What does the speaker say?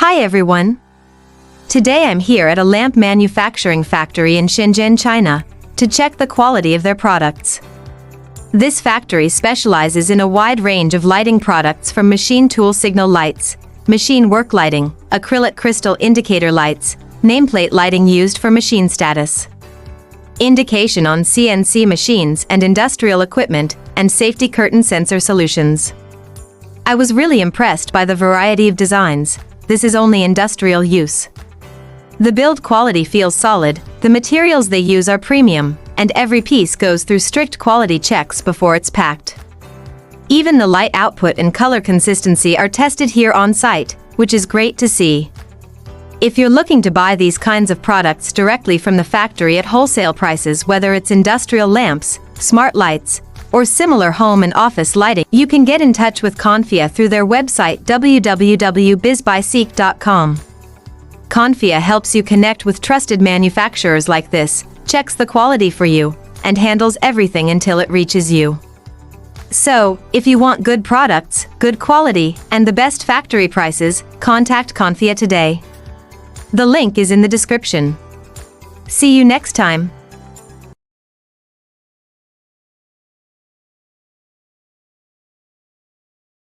Hi everyone! Today I'm here at a lamp manufacturing factory in Shenzhen, China, to check the quality of their products. This factory specializes in a wide range of lighting products from machine tool signal lights, machine work lighting, acrylic crystal indicator lights, nameplate lighting used for machine status, indication on CNC machines and industrial equipment, and safety curtain sensor solutions. I was really impressed by the variety of designs. This is only industrial use. The build quality feels solid, the materials they use are premium, and every piece goes through strict quality checks before it's packed. Even the light output and color consistency are tested here on site, which is great to see. If you're looking to buy these kinds of products directly from the factory at wholesale prices, whether it's industrial lamps, smart lights, or similar home and office lighting, you can get in touch with Confia through their website www.bizbyseek.com. Confia helps you connect with trusted manufacturers like this, checks the quality for you, and handles everything until it reaches you. So, if you want good products, good quality, and the best factory prices, contact Confia today. The link is in the description. See you next time.